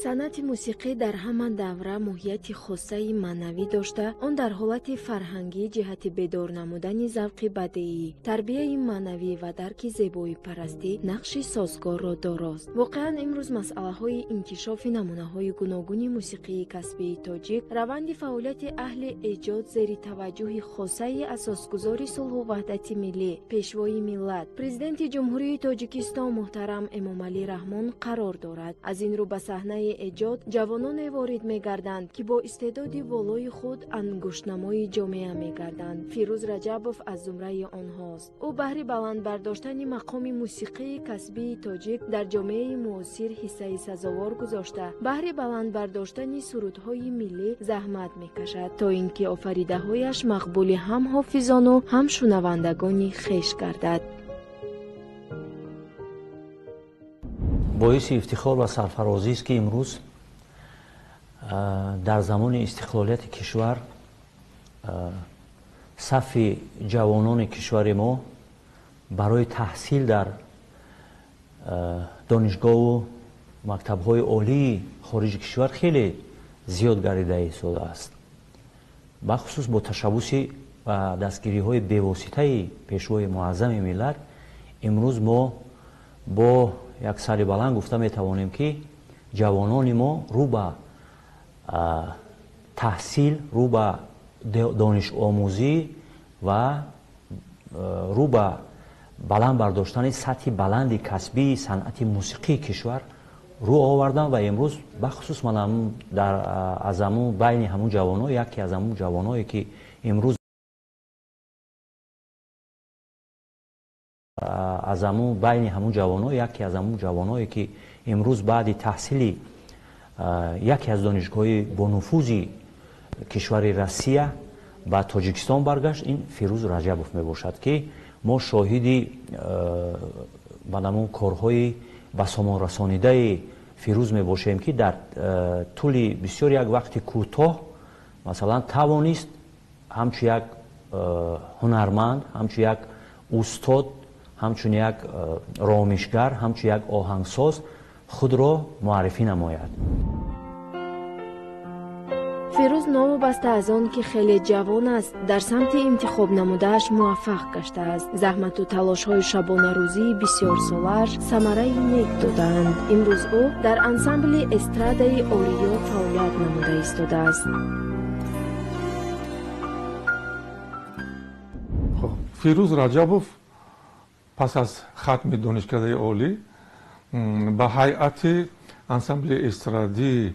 санъати мусиқӣ дар ҳаман давра моҳияти хоссаи маънавӣ дошта, он дар ҳолати фарҳангӣ ҷиҳати бедор намудани завқи бадеӣ, тарбияи маънавӣ ва дарки зебоипарастӣ нақши созгорро дорост. воқеан имрӯз масъалаҳои инкишофи намунаҳои гуногуни мусиқии касбии тоҷик, раванди фаъолияти аҳли эҷод зери таваҷҷӯҳи хоссаи асосгузори сулҳу ваҳдати миллӣ, пешвои миллат, президенти ҷумҳурии Тоҷикистон муҳтарам Эмомалӣ Раҳмон қарор дорад. аз ин рӯ ба саҳнаи эҷод ҷавононе ворид мегарданд, ки бо истеъдоди волои худ ангуштнамои ҷомеа мегарданд. Фирӯз Раҷабов аз зумраи онҳост. ӯ баҳри баланд бардоштани мақоми мусиқии касбии тоҷик дар ҷомеаи муосир ҳиссаи сазовор гузошта, баҳри баланд бардоштани сурудҳои миллӣ заҳмат мекашад, то ин ки офаридаҳояш мақбули ҳам ҳофизону ҳам шунавандагони хеш гардад. боиси ифтихор ва сарфарозист, ки имрӯз дар замони истиқлолияти кишвар сафи ҷавонони кишвари мо барои таҳсил дар донишгоҳу мактабҳои олии хориҷи кишвар хеле зиёд гардида истодааст. бахусус бо ташаббуси ва дастгириҳои бевоситаи пешвои муаззами миллат, имрӯз мо бо як сари баланд гуфта метавонем, ки ҷавонони мо рӯ ба таҳсил, рӯ ба донишомӯзӣ ва рӯ ба баланд бардоштани сатҳи баланди касбии санъати мусиқии кишвар рӯ овардан ва имрӯз бахусус ман аз амун байни ҳамун ҷавоно, яке аз амун ҷавоное, ки имрӯз байни ҳамун ҷавоно, яке аз ҳамун ҷавоное, ки имрӯз баъди таҳсили яке аз донишгоҳҳои бонуфузи кишвари Россия ба Тоҷикистон баргашт, ин Фирӯз Раҷабов мебошад, ки мо шоҳиди бадамун корҳои ба сомонрасонидаи Фирӯз мебошем, ки дар тӯли бисёр як вақти кӯтоҳ масалан тавонист ҳамчун як ҳунарманд, ҳамчун як устод, ҳамчун як ромишгар, ҳамчун як оҳангсоз худро муаррифӣ намояд. фирӯз новобаста аз он ки хеле ҷавон аст, дар самти интихоб намудааш муваффақ гаштааст. заҳмату талошҳои шабонарӯзии бисёрсолааш самараи нек додаанд. имрӯз ӯ дар ансамбли эстрадаи ориё фаъолият намуда истодааст. фирӯз Раҷабов пас аз хатми донишкадаи олӣ ба ҳайати ансамбли эстрадии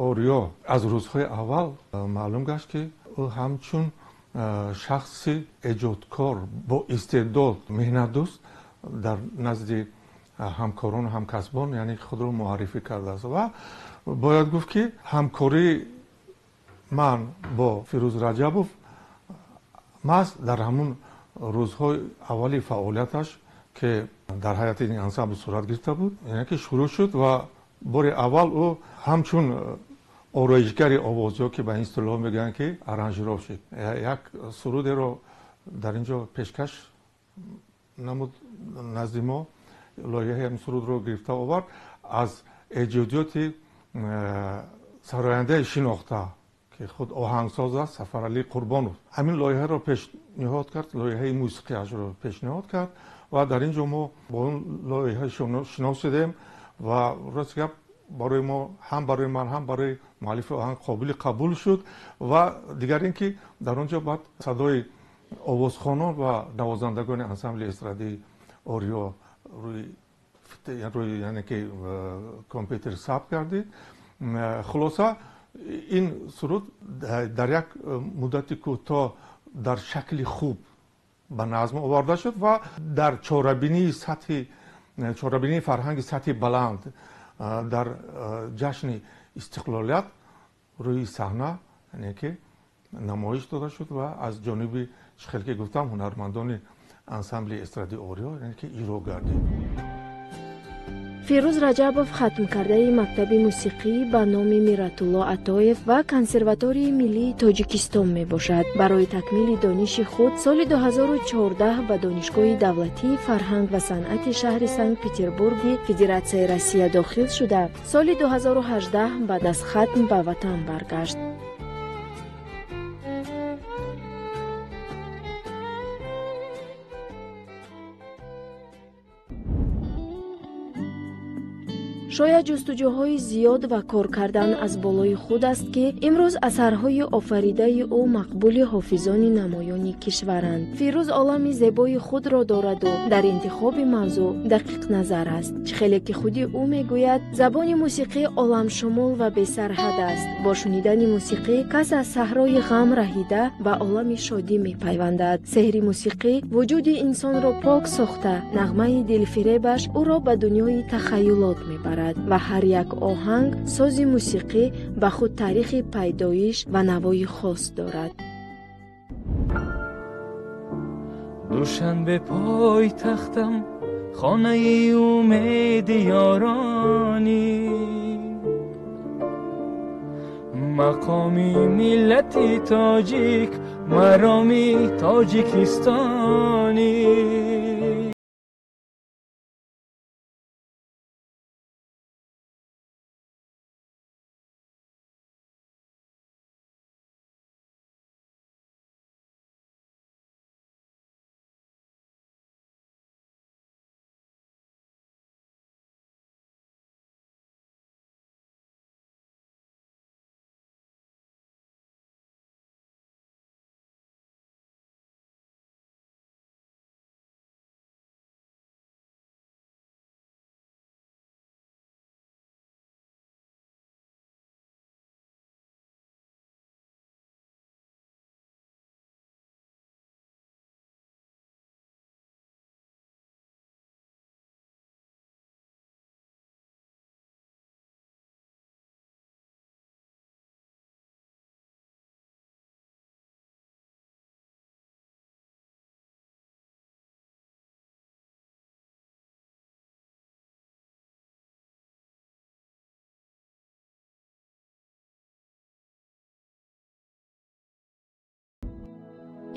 ориё аз рӯзҳои аввал маълум гашт, ки ӯ ҳамчун шахси эҷодкор бо истеъдод, меҳнатдӯст дар назди ҳамкорону ҳамкасбон яъне худро муаррифӣ кардааст. ва бояд гуфт, ки ҳамкории ман бо Фирӯз Раҷабов маҳз дар ҳамун рӯзҳои аввали фаъолияташ, ки дар ҳайати ин ансамбл сурат гирифта буд, яъне ки шурӯъ шуд ва бори аввал ӯ ҳамчун ороишгари овозиҳо, ки ба ин истилоҳ мегӯянд, ки аранжировщик, як сурудеро дар ин ҷо пешкаш намуд назди мо, лоиҳаи ҳамин сурудро гирифта овард аз эҷодиёти сарояндаи шинохта, ки худ оҳангсоз аст, Сафаралӣ Қурбонов. ҳамин лоиҳаро пешниҳод кард, лоиҳаи мусиқиашро пешниҳод кард ва дар ин ҷо мо бо он лоиҳа шинос шудем ва рост гап барои мо, ҳам барои ман, ҳам барои муаллифи оҳанг қобили қабул шуд. ва дигар ин ки дар он ҷо баъд садои овозхонон ва навозандагони ансамбли эстрадии ориё рӯи яъне ки компютер сабт гардид. хулоса ин суруд дар як муддати кӯтоҳ дар шакли хуб ба назм оварда шуд ва дар чорабинии фарҳанги сатҳи баланд дар ҷашни истиқлолият рӯи саҳна яъне ки намоиш дода шуд ва аз ҷониби хеле ки гуфтам ҳунармандони ансамбли эстрадии ориё яъне ки иҷро гардид. фирӯз раҷабов хатмкардаи мактаби мусиқӣ ба номи мирратулло атоев ва консерваторияи миллии тоҷикистон мебошад. барои такмили дониши худ соли 2014 ба донишгоҳи давлатии фарҳанг ва санъати шаҳри санкт-петербурги федератсияи россия дохил шуда, соли 2018 баъд аз хатм ба ватан баргашт. шояд ҷустуҷӯҳои зиёд ва кор кардан аз болои худ аст ки имрӯз асарҳои офаридаи ӯ мақбули ҳофизони намоёни кишваранд. фирӯз олами зебои худро дораду дар интихоби мавзӯъ дақиқназар аст. хеле ки худи ӯ мегӯяд забони мусиқӣ оламшумул ва бесарҳад аст. бо шунидани мусиқӣ кас аз саҳрои ғам раҳида ба олами шодӣ мепайвандад. сеҳри мусиқӣ вуҷуди инсонро пок сохта, нағмаи дилфиребаш ӯро ба дунёи тахайюлот мебарад ва ҳар як оҳанг сози мусиқӣ ба худ таърихи пайдоиш ва навои хос дорад. душанбе пойтахтам хонаи умеди ёронӣ, мақоми миллати тоҷик мароми тоҷикистонӣ.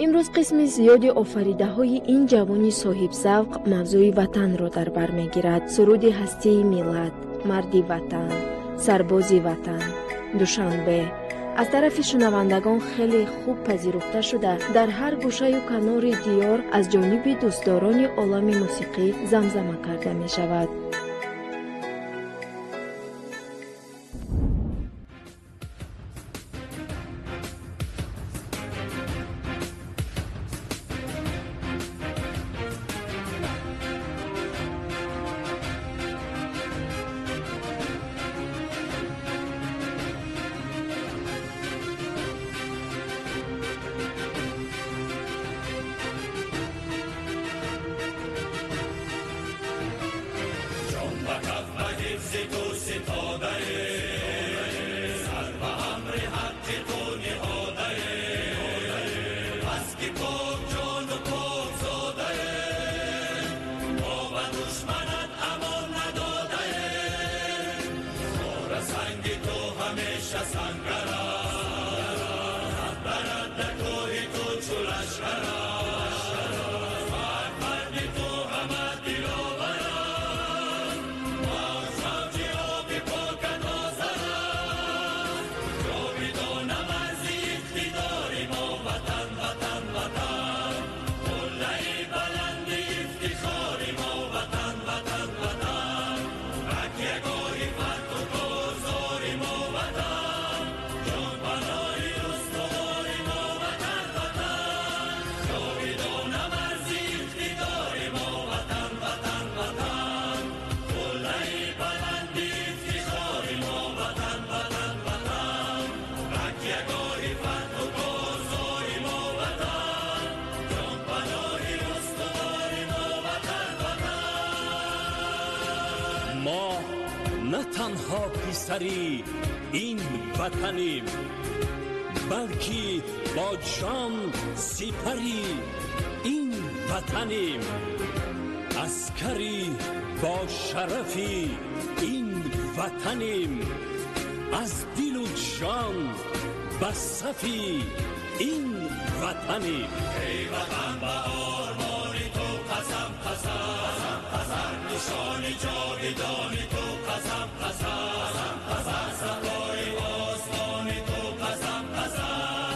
имрӯз қисми зиёди офаридаҳои ин ҷавони соҳибзавқ мавзӯи ватанро дар бар мегирад. суруди ҳастии миллат, марди ватан, сарбози ватан, душанбе аз тарафи шунавандагон хеле хуб пазируфта шуда дар ҳар гӯшаю канори диёр аз ҷониби дӯстдорони олами мусиқӣ замзама карда мешавад. نه تنها پسری این وطنیم، بلکه با جان سپری این وطنیم. از اسکری با شرفی این وطنیم، از دل و جان بصفی این وطنیم. ای وطن با آرمانی تو قسم قسم قسم، نشانی جاودانی تو قسم قسم قسم، صفای آسمانی تو قسم قسم،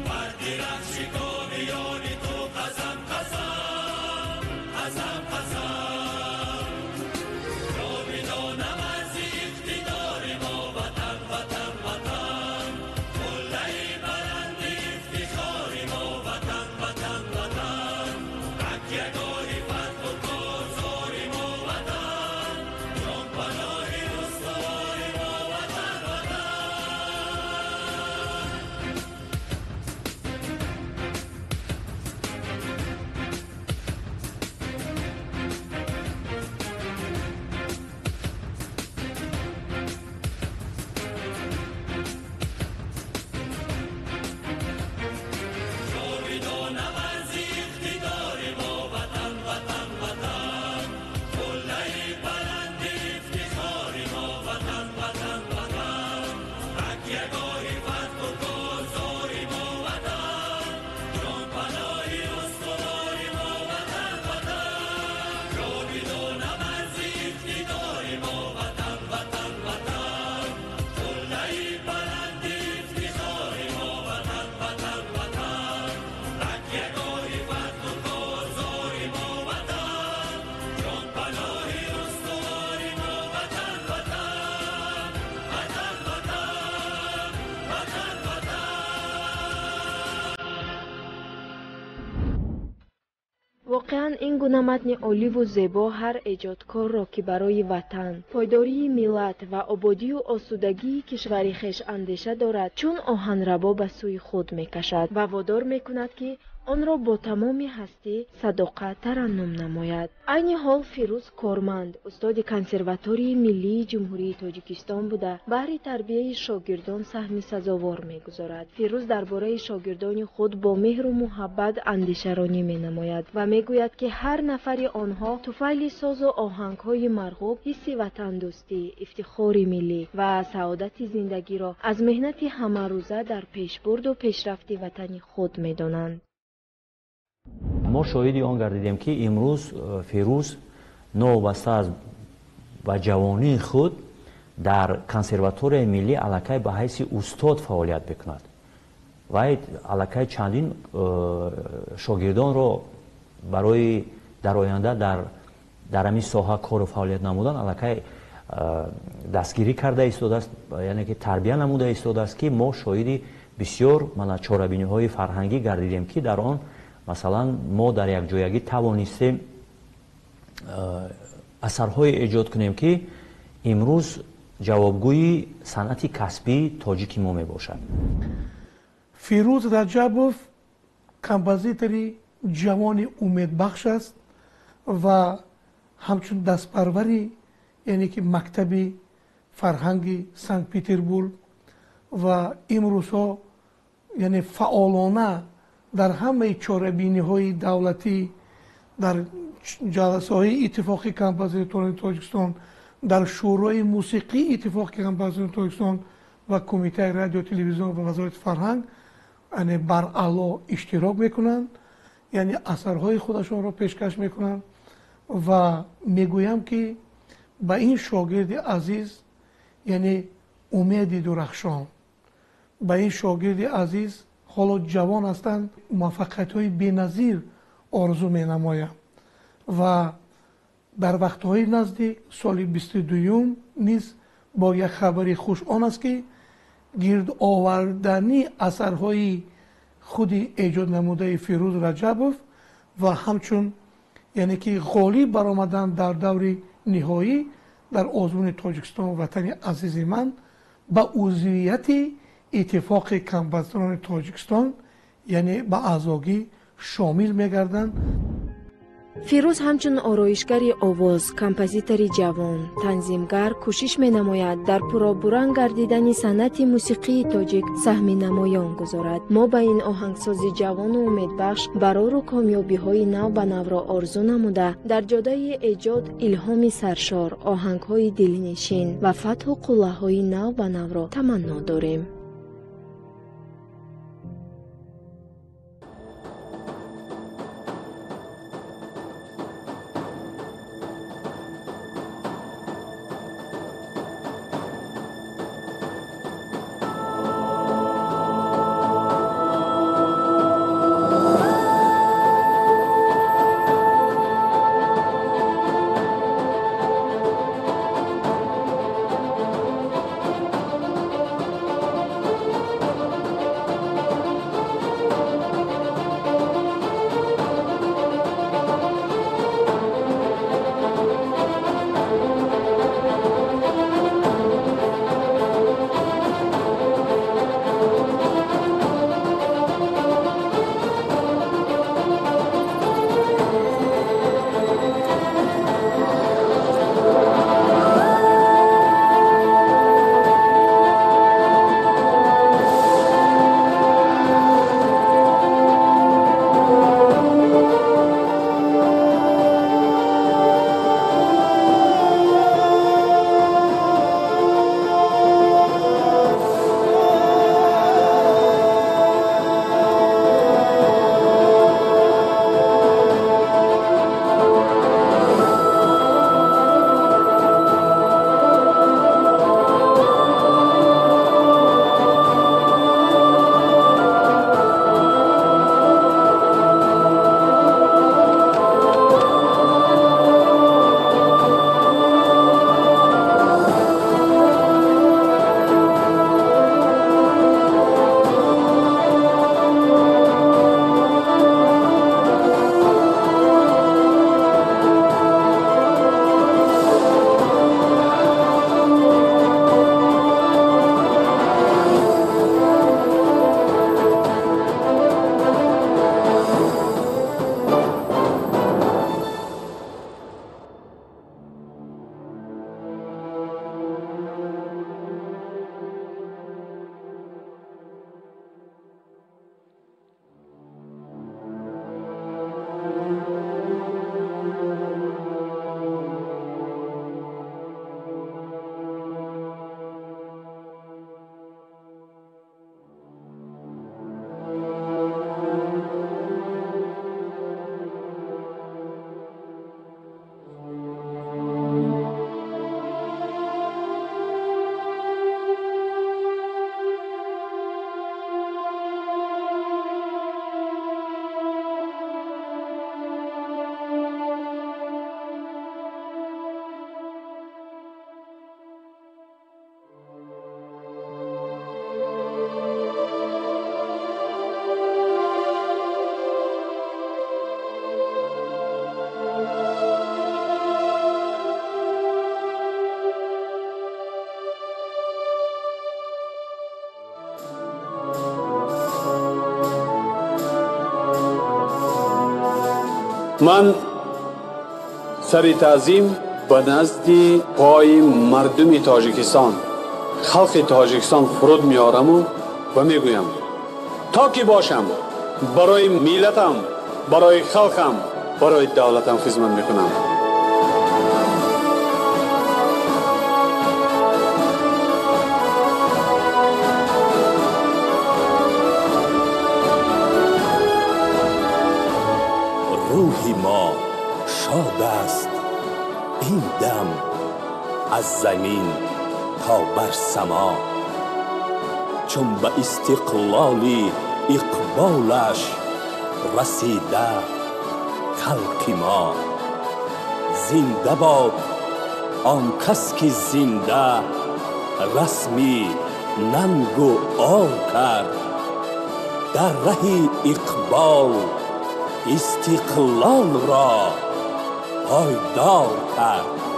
مردی رخش کامیانی تو قسم قسم قسم قسم. را بدانم از اقتدار ما وطن وطن وطن، قله بلند افتخار ما وطن وطن وطن، تکیه‌گاه فتح و کارزار ما وطن، جان پناه استوار ما وطن وطن. جاودانم از اقتدار ما وطن وطن وطن، قله بلند افتخار ما وطن وطن وطن، تکیه‌گاه فتح و کارزار ما وطن، جان پناه استوار ما وطن وطن. جاودانم از اقتدار ما وطن وطن وطن، قله بلند افتخار ما وطن وطن وطن، تکیه‌گاه فتح و کارزار ما وطن، جان پناه استوار ما وطن وطن وطن وطن وطن وطن. واقعا این گونه متن عالی و زیبا هر ایجادکار را که برای وطن، پایداری ملت و آبادی و آسودگی کشوری خویش اندیشه دارد، چون آهنربا به سوی خود میکشد و وادار میکند که آن را با تمام هستی صداقت ترنم نماید. عین حال فیروز کارمند، استاد کنسرواتوری ملی جمهوری تاجیکستان بوده، بهر تربیت شاگردان سهم سزاوار میگذارد. فیروز درباره شاگردان خود با مهر و محبت اندیشه‌رانی مینماید و میگوید که هر نفر آنها طفیل ساز و آهنگ‌های مرغوب، حس وطن دوستی، افتخار ملی و سعادت زندگی را از مهنت همه روزه در پیشبرد و پیشرفت وطن خود می‌دانند. ما شاهدی آن گردیدیم که امروز فیروز نوابسته از با جوانی خود در کنسرواتوری ملی علاقه به حیث استاد فعالیت بکند. و علاقه چندین شاگردان را برای در آینده در همین ساحه کار و فعالیت نمودن علاقه دستگیری کرده ایستاده است، یعنی که تربیت نموده ایستاده است که ما شاهدی بسیار چاره‌بینی‌های فرهنگی گردیدیم که در آن مثلا ما در یک جایگی توانستیم اثرهای ایجاد کنیم که امروز جوابگوی صنعت کسبی تاجیک ما می باشد. فیروز رجبوف کمپوزیتوری جوان امیدبخش است و همچون دستپروری، یعنی که مکتب فرهنگی سنت پترزبورگ و امروزها یعنی فعالانه در همه چاره‌بینی‌های دولتی، در جلسه‌های اتفاق کمپوزیتوران تاجیکستان، در شورای موسیقی اتفاق کمپوزیتوران تاجیکستان و کمیته رادیو تلویزیون و وزارت فرهنگ یعنی بر اعلی اشتراک میکنند، یعنی اثرهای خودشان را پیشکش میکنند و میگویم که با این شاگرد عزیز یعنی امید درخشان، با این شاگرد عزیز حالا جوان هستند، موفقیت‌های بی‌نظیر آرزو می‌نمایم و در وقت‌های نزدیک سال 22 نیز با یک خبری خوش آن است که گرد آوردنی اثرهای خود ایجاد نموده فیروز رجبوف و همچون یعنی که غالب برآمدن در دور نهایی در آزمون تاجیکستان وطن عزیز من با عضویت اتفاق کمپوزیتوران تاجیکستان یعنی به اعضاگی شامل می‌گردند. фирӯз ҳамчун ороишгари овоз, композитори ҷавон, танзимгар кӯшиш менамояд дар пуробуран гардидани санъати мусиқии тоҷик саҳми намоён гузорад. мо ба ин оҳангсози ҷавону умедбахш барору комёбиҳои нав ба навро орзу намуда, дар ҷодаи эҷод илҳоми саршор, оҳангҳои дилнишин ва фатҳу қуллаҳои нав ба навро таманно дорем. من سری تعظیم به نزد پای مردم تاجیکستان خلق تاجیکستان فرود میارم و میگویم تا که باشم برای ملتم، برای خلقم، برای دولتم خدمت میکنم. روح ما شاد است این دم از زمین تا بر سما، چون به استقلالی اقبالش رسیده خلق ما. زنده باد آن کس که زنده رسمی ننگ و آر کرد، در ره اقبال استقلال را پایدار کرد.